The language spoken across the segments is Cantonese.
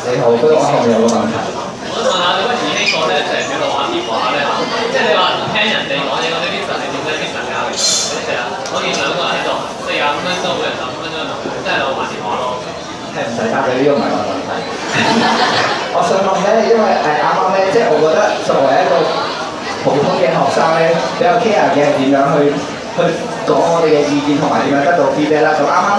你好，不過我後面有個問題。我想問下點解自己個咧成日喺度玩電話咧嚇？即係你話聽人哋講嘢嗰啲 Vincent 係點解 Vincent 教嘅？成日我見兩個人喺度45分鐘每人15分鐘嘅同佢，真係喺度玩電話咯。係唔使答嘅，呢個唔係我問題。我想問咧，因為啱啱咧，即係我覺得作為一個普通嘅學生咧，比較 care 嘅係點樣去講我哋嘅意見同埋點樣得到 feedback 啦。咁啱啱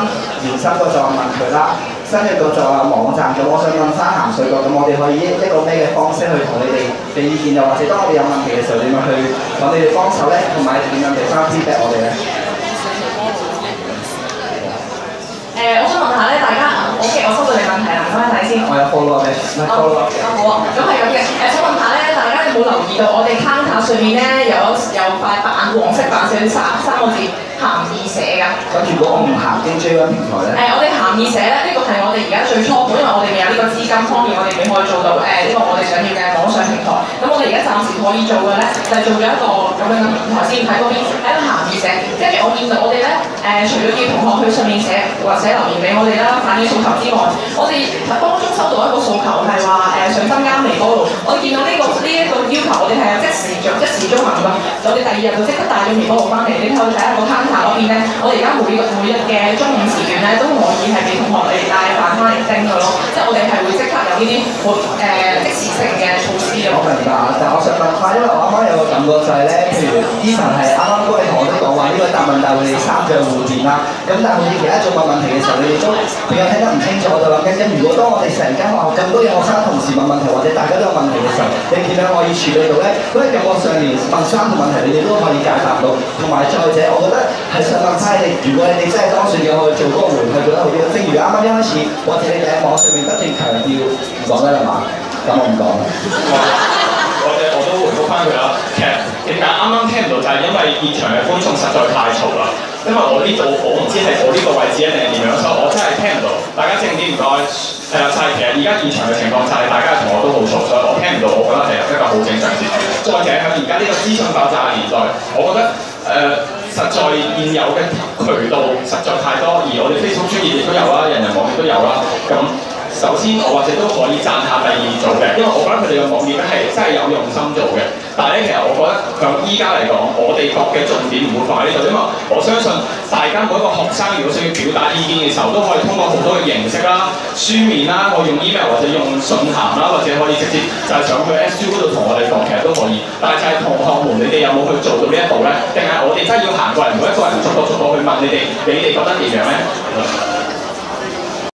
延伸個就問佢啦，新嘅個就話網站。咁我想問翻鹹水角，咁我哋可以一個咩嘅方式去同你哋嘅意見，又或者當我哋有問題嘅時候，點樣去揾你哋幫手咧？同埋點樣俾翻 feedback 我哋咧？我想問下咧，大家OK，我收到你問題啦，唔該睇先。我有 follow 嘅，唔係 follow 嘅。好啊，咁係咁嘅。想問下咧，大家有冇留意到我哋 counter 上面咧有塊黃色版寫三個字鹹意寫㗎？咁如果我唔行經 J1 平台咧？我哋鹹意寫咧，呢個係我哋而家最初步，因為我哋未有呢個資金方面，我哋未可以做到呢個我哋想要嘅網上平台。咁我哋而家暫時可以做嘅咧，就係做咗一個咁樣嘅平台先，喺嗰邊喺度鹹意寫。跟住我見到我哋咧除咗叫同學去上面寫或者留言俾我哋啦，反映訴求之外，我哋當中收到一個訴求係話想增加微波爐。我哋見到呢一個要求，我哋係即時執行㗎。我哋第二日就即刻帶咗微波爐翻嚟，你可以睇下個 counter 嗰邊咧，我哋而家每日嘅中午時段咧都可以係俾同學嚟帶飯翻嚟叮㗎咯。即係我哋係會即刻有呢啲即時性嘅措施咯。我明白，但係我想問翻，因為我啱啱有個感覺就係咧，譬如 Evan 係啱啱嗰位同學都講話呢個答問大會你三腳互電啦，咁但係好似其他組問問題嘅時候，你哋都比較聽得唔清楚，我就諗緊，咁如果當我哋成間學校咁多嘅學生同時問問題，或者大家都有問題嘅時候，你點樣可以處理到咧？咁你感覺上連問三個問題你哋都可以解答到，同埋再者，我覺得係想問翻你，如果你哋真係當選嘅，我去做嗰個回饋做得好啲。正如啱啱一開始，或者你哋喺網上面不斷強調唔講得啦嘛，咁我唔講啦。我都回覆翻佢啦。其實點解啱啱聽唔到，就係因為現場嘅觀眾實在太嘈啦。因為我呢度我唔知係我呢個位置一定係點樣，所以我真係聽唔到。大家靜啲唔該。係啦，就係其實而家現場嘅情況就係大家同學都好嘈，所以我聽唔到，我覺得係一個好正常事。再者喺而家呢個資訊爆炸嘅年代，我覺得實在現有嘅渠道實在太多，而我哋 Facebook 專頁亦都有啦，人人網亦都有啦。咁首先我或者都可以讚下第二組嘅，因為我覺得佢哋嘅網頁咧係真係有用心做嘅。但係咧，其實我覺得向依家嚟講，我哋國嘅重點唔會放喺呢度，因為我相信大家每一個學生如果想要表達意見嘅時候，都可以通過好多嘅形式啦、書面啦，可以用 email 或者用信函啦，或者可以直接就係上去 SU 嗰度同我哋講，其實都可以。但係就係同學們，你哋有冇去做到呢一步咧？定係我哋真係要行過嚟，每一個人逐個去問你哋覺得點樣咧？